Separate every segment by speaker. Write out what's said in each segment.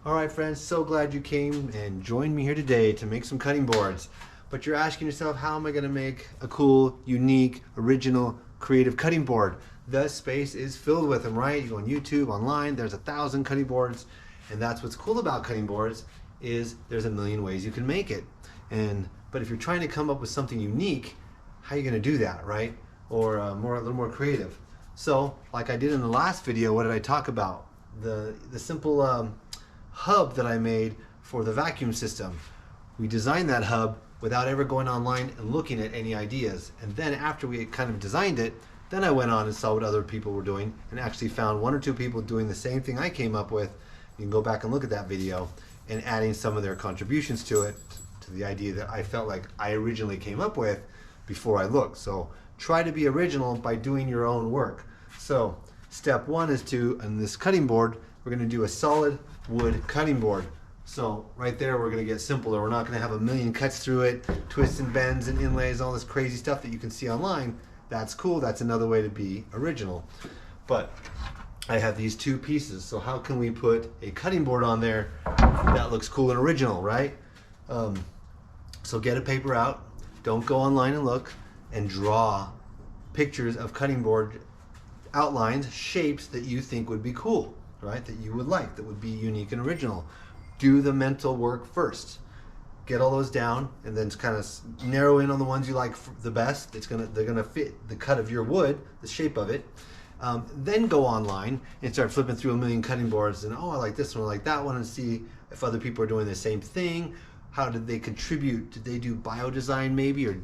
Speaker 1: All right, friends, so glad you came and joined me here today to make some cutting boards. But you're asking yourself, how am I going to make a cool, unique, original, creative cutting board? The space is filled with them, right? You go on YouTube, online, there's 1,000 cutting boards. And that's what's cool about cutting boards is there's a million ways you can make it. But if you're trying to come up with something unique, how are you going to do that, right? Or a little more creative. So, like I did in the last video, what did I talk about? The simple hub that I made for the vacuum system. We designed that hub without ever going online and looking at any ideas. And then after we kind of designed it, then I went on and saw what other people were doing and actually found one or two people doing the same thing I came up with. You can go back and look at that video and adding some of their contributions to it, to the idea that I felt like I originally came up with before I looked. So try to be original by doing your own work. So step one is on this cutting board, we're going to do a solid wood cutting board. So right there we're going to get simpler. We're not going to have a million cuts through it, twists and bends and inlays, all this crazy stuff that you can see online. That's cool. That's another way to be original. But I have these two pieces. So how can we put a cutting board on there that looks cool and original, right? So get a paper out. Don't go online and look, and draw pictures of cutting board outlines, shapes that you think would be cool, right? That you would like, that would be unique and original. Do the mental work first. Get all those down, and then kind of narrow in on the ones you like the best. They're gonna fit the cut of your wood, the shape of it. Then go online and start flipping through a million cutting boards, and oh, I like this one, I like that one, and see if other people are doing the same thing. How did they contribute? Did they do bio-design maybe, or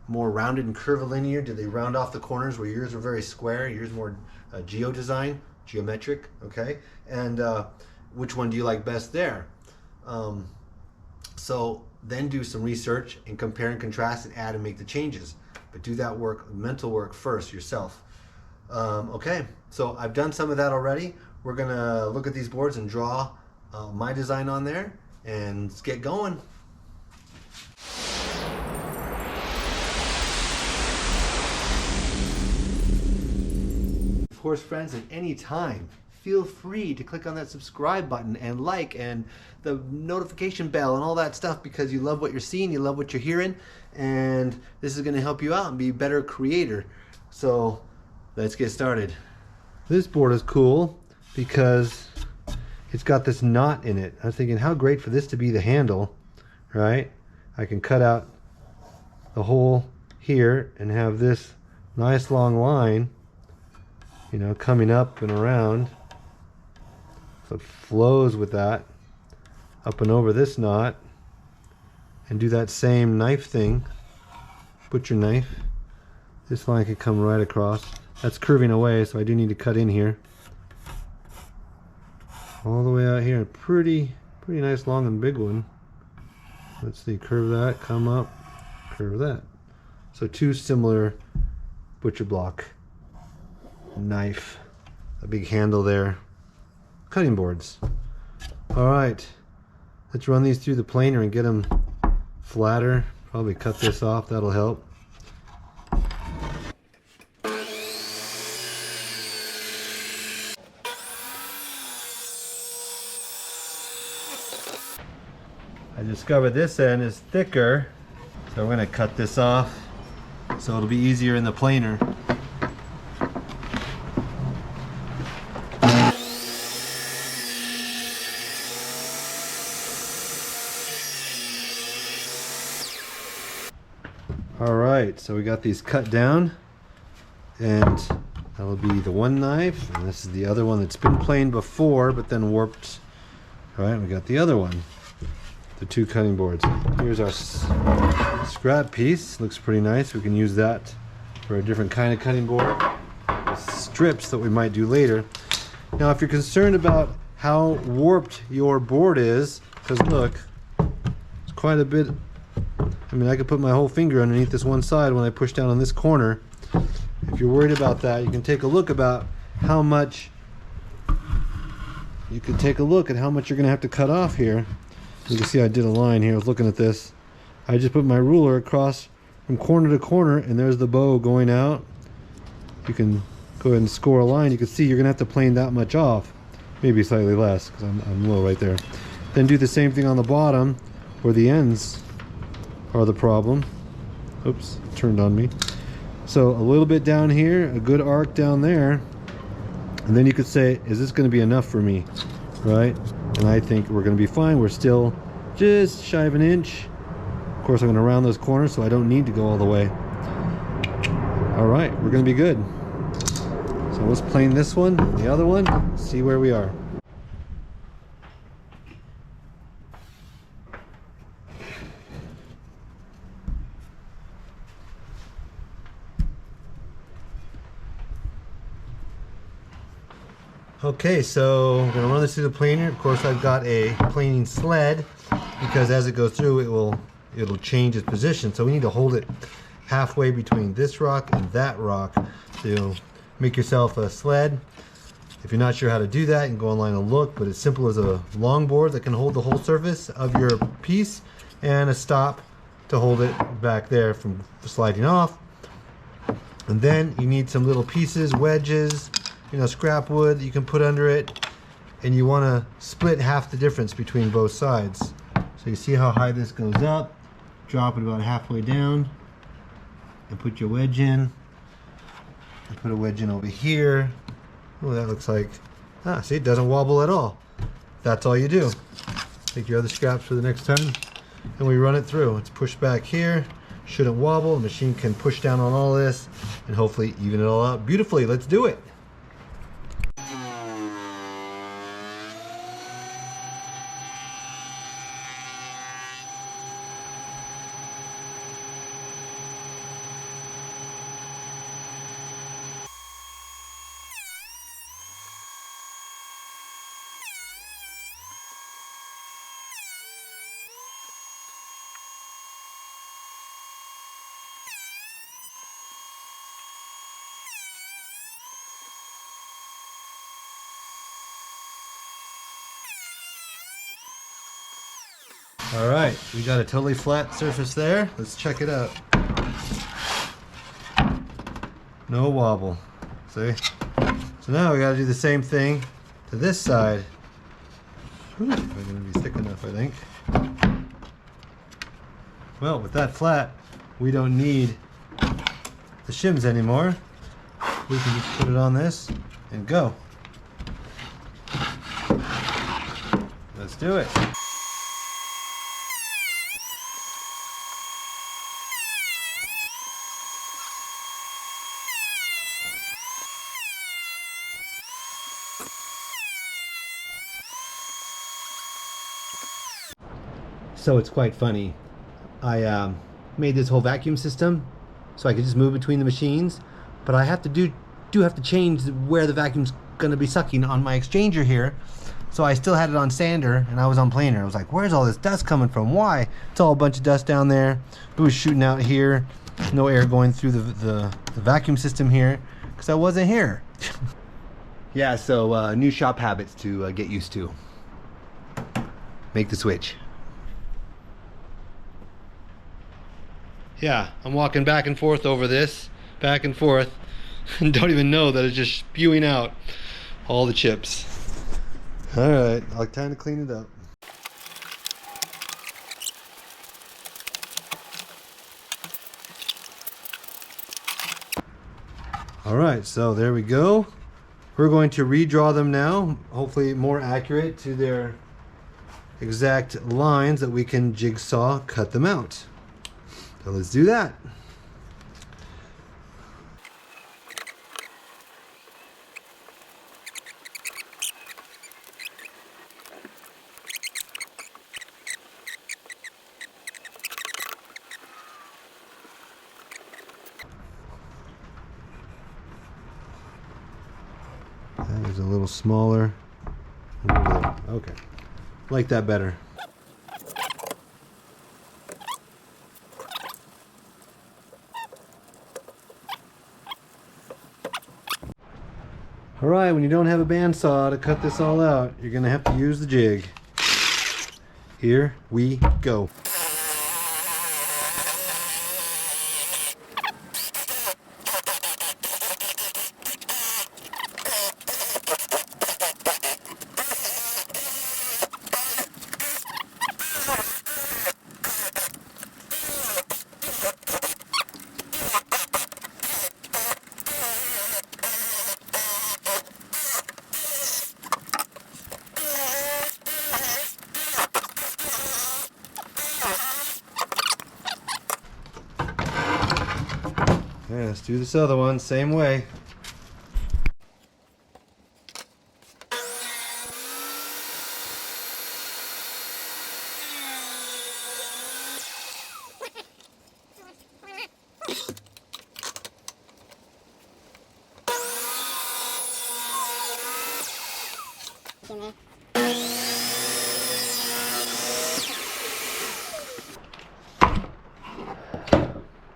Speaker 1: more rounded and curvilinear? Did they round off the corners where yours were very square, yours more geodesign, geometric, okay? And which one do you like best there? So then do some research and compare and contrast and add and make the changes. But do that work, mental work first yourself. Okay, so I've done some of that already. We're gonna look at these boards and draw my design on there, and let's get going. Of course, friends, at any time, feel free to click on that subscribe button and like and the notification bell and all that stuff, because you love what you're seeing, you love what you're hearing, and this is going to help you out and be a better creator. So let's get started. This board is cool because it's got this knot in it. I was thinking, how great for this to be the handle, right? I can cut out the hole here and have this nice long line, you know, coming up and around. So it flows with that up and over this knot, and do that same knife thing. Put your knife. This line could come right across. That's curving away, so I do need to cut in here. All the way out here. Pretty nice long and big one. Let's see, curve that, come up, curve that. So two similar butcher block knife, a big handle there, cutting boards. All right, let's run these through the planer and get them flatter. Probably cut this off, that'll help. I discovered this end is thicker, so we're going to cut this off so it'll be easier in the planer. Alright, so we got these cut down, and that'll be the one knife, and this is the other one that's been planed before but then warped. Alright, we got the other one, the two cutting boards. Here's our scrap piece, looks pretty nice. We can use that for a different kind of cutting board, strips that we might do later. Now if you're concerned about how warped your board is, because look, it's quite a bit. I mean, I could put my whole finger underneath this one side when I push down on this corner. If you're worried about that, you can take a look about how much you're going to have to cut off here. You can see I did a line here. I was looking at this. I just put my ruler across from corner to corner, and there's the bow going out. You can go ahead and score a line. You can see you're going to have to plane that much off. Maybe slightly less, because I'm low right there. Then do the same thing on the bottom where the ends are the problem. Oops, it turned on me. So a little bit down here, a good arc down there, and then you could say, is this going to be enough for me, right? And I think we're going to be fine. We're still just shy of an inch. Of course, I'm going to round those corners so I don't need to go all the way. All right, we're going to be good. So let's plane this one, the other one, see where we are. Okay, so I'm gonna run this through the planer. Of course, I've got a planing sled because as it goes through, it'll change its position. So we need to hold it halfway between this rock and that rock. So make yourself a sled. If you're not sure how to do that, you can go online and look. But it's simple as a long board that can hold the whole surface of your piece and a stop to hold it back there from sliding off. And then you need some little pieces, wedges, you know, scrap wood that you can put under it, and you want to split half the difference between both sides. So you see how high this goes up, drop it about halfway down and put your wedge in, and put a wedge in over here. Oh, that looks like, see, it doesn't wobble at all. That's all you do. Take your other scraps for the next time, and we run it through. It's pushed back here, shouldn't wobble. The machine can push down on all this and hopefully even it all out beautifully. Let's do it. All right, we got a totally flat surface there. Let's check it out. No wobble. See? So now we got to do the same thing to this side. Whew, they're going to be thick enough, I think. Well, with that flat, we don't need the shims anymore. We can just put it on this and go. Let's do it. So it's quite funny. I made this whole vacuum system so I could just move between the machines, but I have to do have to change where the vacuum's gonna be sucking on my exchanger here. So I still had it on sander and I was on planer. I was like, where's all this dust coming from? Why? It's all a bunch of dust down there. It was shooting out here. No air going through the vacuum system here because I wasn't here. Yeah, so new shop habits to get used to. Make the switch. Yeah, I'm walking back and forth over this, back and forth, and don't even know that it's just spewing out all the chips. All right, time to clean it up. All right, so there we go. We're going to redraw them now, hopefully more accurate to their exact lines that we can jigsaw cut them out. So let's do that. That is a little smaller. Okay, like that better. Alright, when you don't have a bandsaw to cut this all out, you're going to have to use the jig. Here we go. Okay, let's do this other one, same way.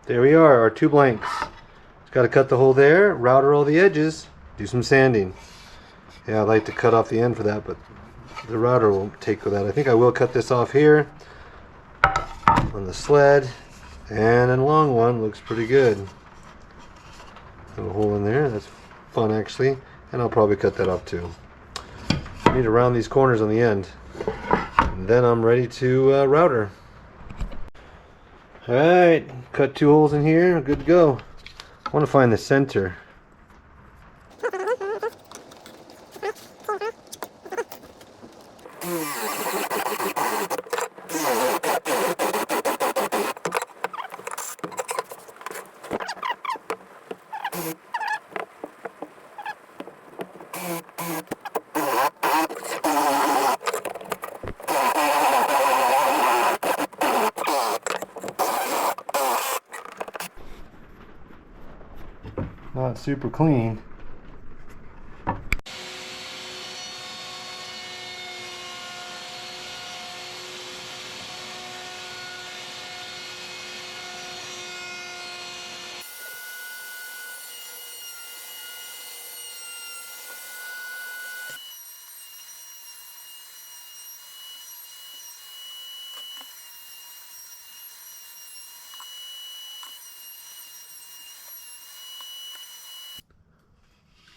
Speaker 1: There we are, our 2 blanks. Just got to cut the hole there, router all the edges, do some sanding. Yeah, I'd like to cut off the end for that, but the router won't take for that. I think I will cut this off here on the sled, and a long one looks pretty good. Got a hole in there, that's fun actually, and I'll probably cut that off too. I need to round these corners on the end, and then I'm ready to router. Alright, cut 2 holes in here, good to go. I want to find the center. Not super clean.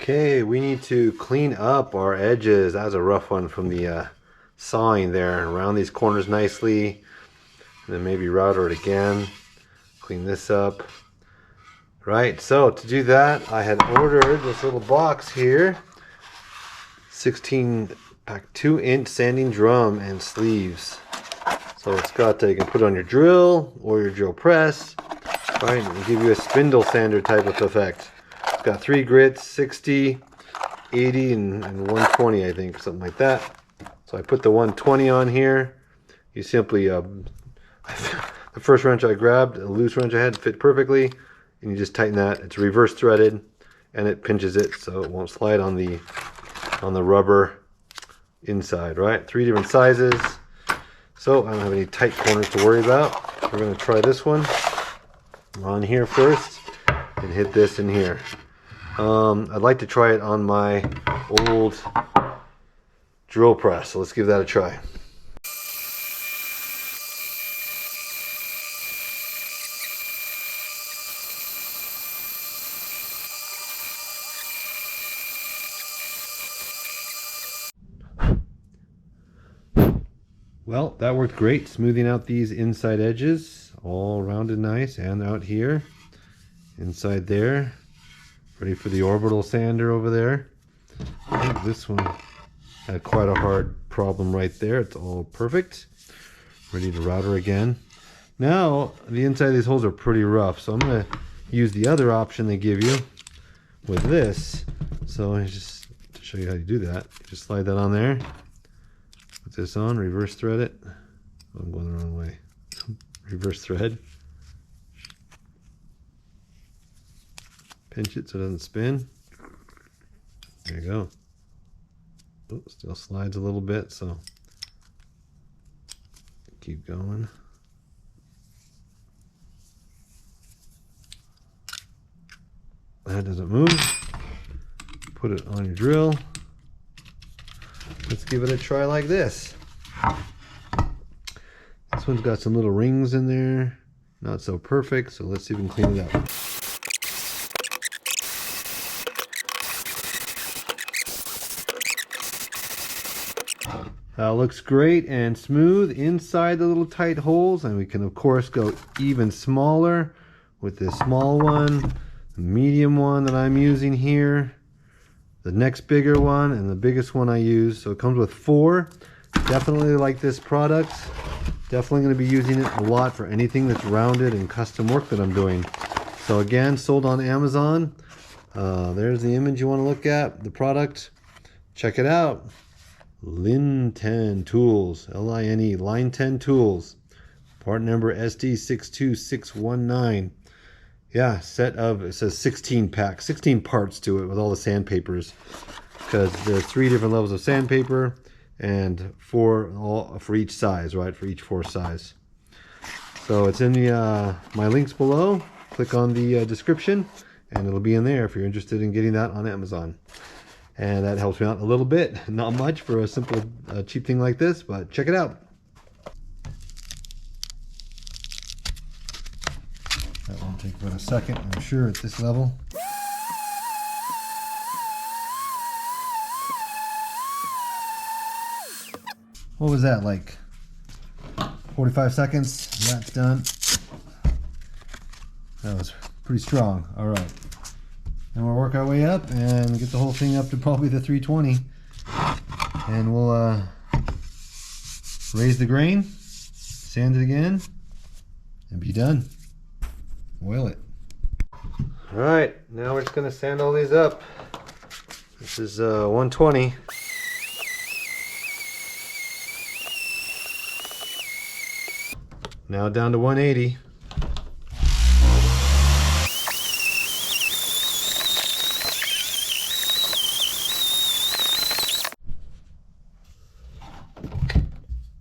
Speaker 1: Okay, we need to clean up our edges. That was a rough one from the sawing there. Round these corners nicely, and then maybe router it again. Clean this up. Right, so to do that, I had ordered this little box here. 16-pack 2-inch sanding drum and sleeves. So it's got, you can put it on your drill or your drill press. Right, and give you a spindle sander type of effect. It's got 3 grits, 60, 80, and 120, I think, something like that. So I put the 120 on here. You simply, the first wrench I grabbed, a loose wrench I had, fit perfectly, and you just tighten that. It's reverse threaded, and it pinches it so it won't slide on the rubber inside. Right, 3 different sizes. So I don't have any tight corners to worry about. We're going to try this one on here first and hit this in here. I'd like to try it on my old drill press, so let's give that a try. Well, that worked great, smoothing out these inside edges, all rounded nice, and out here, inside there. Ready for the orbital sander over there. I think this one had quite a hard problem right there. It's all perfect. Ready to router again. Now, the inside of these holes are pretty rough, so I'm going to use the other option they give you with this. So just to show you how you do that, just slide that on there. Put this on, reverse thread it. I'm going the wrong way. Reverse thread. Pinch it so it doesn't spin. There you go. Oh, still slides a little bit, so keep going. That doesn't move. Put it on your drill. Let's give it a try like this. This one's got some little rings in there. Not so perfect, so let's see if we can clean it up. Looks great and smooth inside the little tight holes, and we can of course go even smaller with this small one, the medium one that I'm using here, the next bigger one, and the biggest one I use. So it comes with 4. Definitely like this product. Definitely going to be using it a lot for anything that's rounded and custom work that I'm doing. So again, sold on Amazon. There's the image you want to look at, the product. Check it out. Line 10 Tools, L-I-N-E, Line 10 Tools. Part number SD62619. Yeah, set of, it says 16 packs, 16 parts to it with all the sandpapers. Because there's 3 different levels of sandpaper and 4 for each size, right? For each 4 size. So it's in the my links below. Click on the description and it'll be in there if you're interested in getting that on Amazon. And that helps me out a little bit. Not much for a simple, cheap thing like this, but check it out. That won't take but a second, I'm sure, at this level. What was that, like 45 seconds? That's done. That was pretty strong. All right. And we'll work our way up and get the whole thing up to probably the 320. And we'll raise the grain, sand it again, and be done. Oil it. All right, now we're just gonna sand all these up. This is 120. Now down to 180.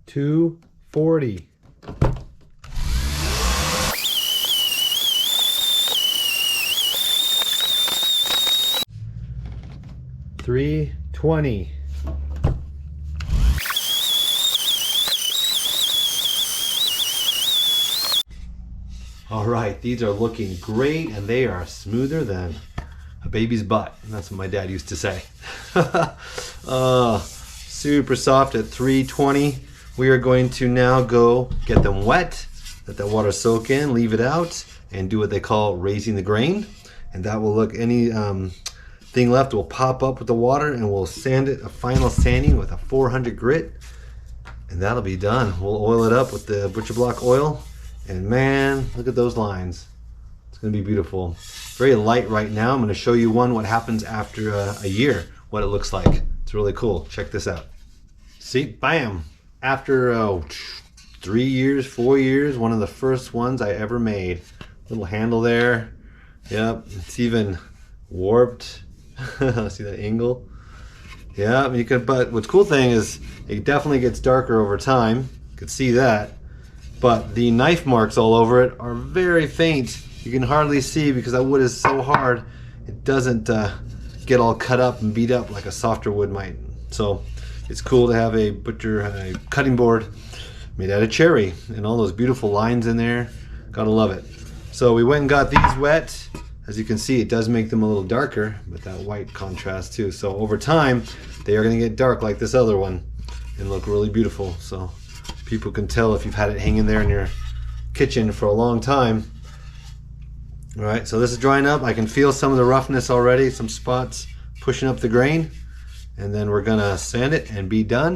Speaker 1: $240. $320. All right, these are looking great and they are smoother than a baby's butt. That's what my dad used to say. Super soft at 320. We are going to now go get them wet, let that water soak in, leave it out, and do what they call raising the grain. And that will look, any thing left will pop up with the water, and we'll sand it, a final sanding with a 400 grit, and that'll be done. We'll oil it up with the Butcher Block oil, and man, look at those lines. It's gonna be beautiful. Very light right now. I'm gonna show you what happens after a year, what it looks like. It's really cool. Check this out. See, bam. After 3 years, 4 years, one of the first ones I ever made. Little handle there. Yep, it's even warped. See that angle? Yeah, you could. But what's cool thing is it definitely gets darker over time. You could see that. But the knife marks all over it are very faint. You can hardly see because that wood is so hard. It doesn't get all cut up and beat up like a softer wood might. So it's cool to have a cutting board made out of cherry and all those beautiful lines in there. Gotta love it. So we went and got these wet. As you can see, it does make them a little darker, but that white contrast too. So over time, they are gonna get dark like this other one and look really beautiful. So people can tell if you've had it hanging there in your kitchen for a long time. All right, so this is drying up. I can feel some of the roughness already, some spots pushing up the grain. And then we're gonna sand it and be done.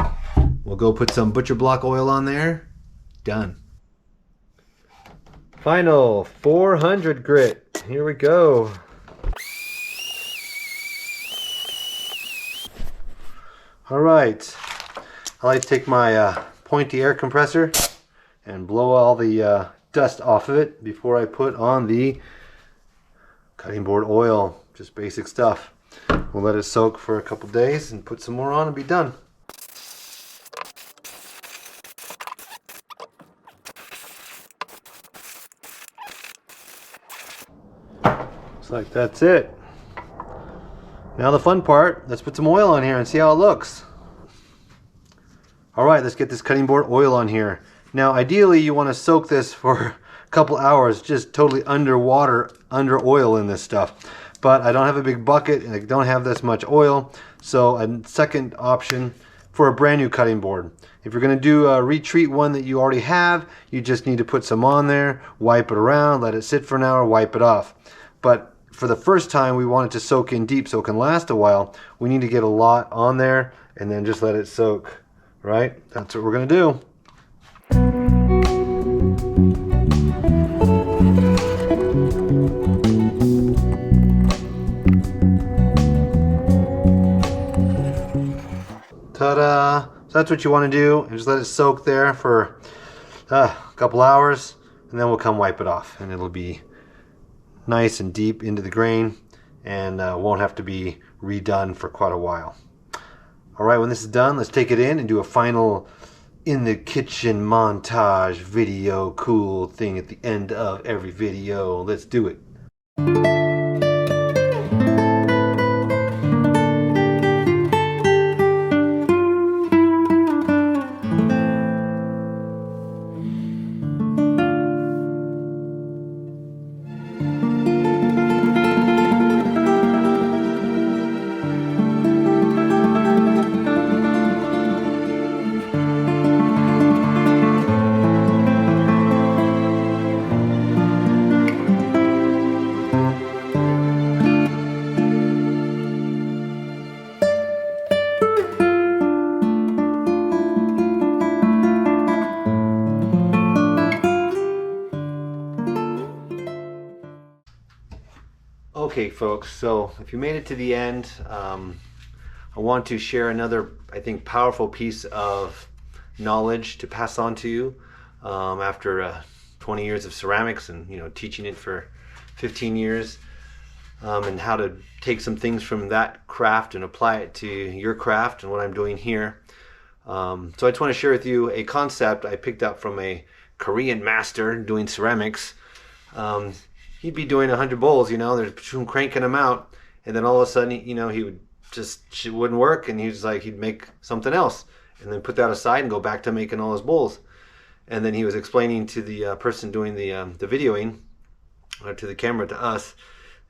Speaker 1: We'll go put some Butcher Block oil on there. Done. Final 400 grit. Here we go. All right. I like to take my pointy air compressor and blow all the dust off of it before I put on the cutting board oil. Just basic stuff. We'll let it soak for a couple days and put some more on and be done. Looks like that's it. Now the fun part, let's put some oil on here and see how it looks. All right, let's get this cutting board oil on here. Now ideally you want to soak this for a couple hours, just totally underwater, under oil in this stuff. But I don't have a big bucket and I don't have this much oil. So a second option for a brand new cutting board. If you're gonna do a retreat one that you already have, you just need to put some on there, wipe it around, let it sit for an hour, wipe it off. But for the first time, we want it to soak in deep so it can last a while. We need to get a lot on there and then just let it soak, right? That's what we're gonna do. Ta-da! So that's what you want to do, and just let it soak there for a couple hours, and then we'll come wipe it off, and it'll be nice and deep into the grain, and won't have to be redone for quite a while. All right, when this is done, let's take it in and do a final in the kitchen montage video cool thing at the end of every video. Let's do it. Okay, folks, so if you made it to the end, I want to share another, I think, powerful piece of knowledge to pass on to you after 20 years of ceramics and, teaching it for 15 years, and how to take some things from that craft and apply it to your craft and what I'm doing here. So I just want to share with you a concept I picked up from a Korean master doing ceramics. He'd be doing 100 bowls, they're cranking them out, and then all of a sudden, he would it wouldn't work, and he'd make something else, and then put that aside and go back to making all his bowls. And then he was explaining to the person doing the videoing, or to the camera, to us,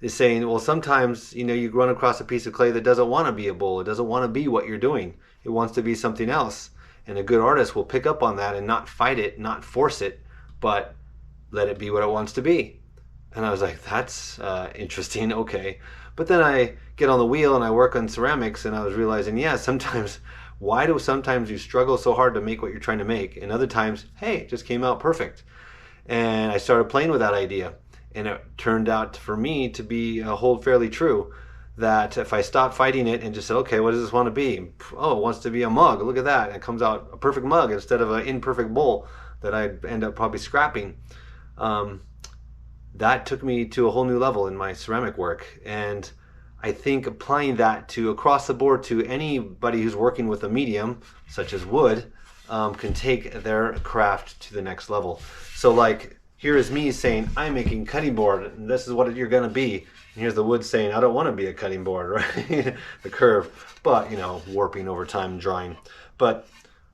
Speaker 1: is saying, well, sometimes, you run across a piece of clay that doesn't want to be a bowl. It doesn't want to be what you're doing. It wants to be something else. And a good artist will pick up on that and not fight it, not force it, but let it be what it wants to be. And I was like, that's interesting, okay. But then I get on the wheel and I work on ceramics, and I was realizing, sometimes, why do sometimes you struggle so hard to make what you're trying to make? And other times, hey, it just came out perfect. And I started playing with that idea. And it turned out for me to be hold fairly true, that if I stopped fighting it and just said, okay, what does this want to be? Oh, it wants to be a mug. Look at that. And it comes out a perfect mug instead of an imperfect bowl that I'd end up probably scrapping. That took me to a whole new level in my ceramic work. And I think applying that to across the board to anybody who's working with a medium, such as wood, can take their craft to the next level. So like, here is me saying, I'm making cutting board, and this is what you're gonna be. And here's the wood saying, I don't wanna be a cutting board, right? The curve, but warping over time and drying. But,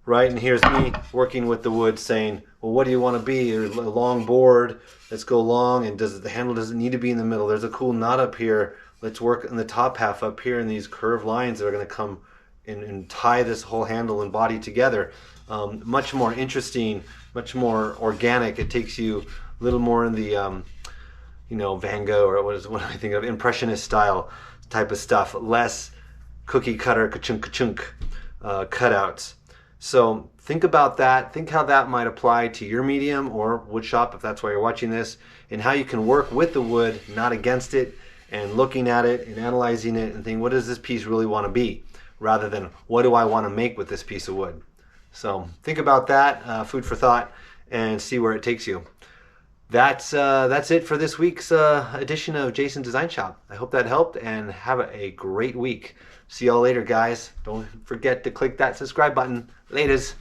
Speaker 1: right, and here's me working with the wood saying, well, what do you wanna be? A long board, let's go long, and the handle doesn't need to be in the middle. There's a cool knot up here. Let's work in the top half up here in these curved lines that are gonna come and tie this whole handle and body together. Much more interesting, much more organic. It takes you a little more in the, Van Gogh, or what I think of, Impressionist style type of stuff. Less cookie cutter, ka-chunk, ka-chunk cutouts. So think about that. Think how that might apply to your medium or wood shop, if that's why you're watching this, and how you can work with the wood, not against it, and looking at it and analyzing it and thinking, what does this piece really want to be, rather than what do I want to make with this piece of wood. So think about that, food for thought, and see where it takes you. That's it for this week's edition of Jason's Design Shop. I hope that helped, and have a great week. See y'all later, guys. Don't forget to click that subscribe button. Laters.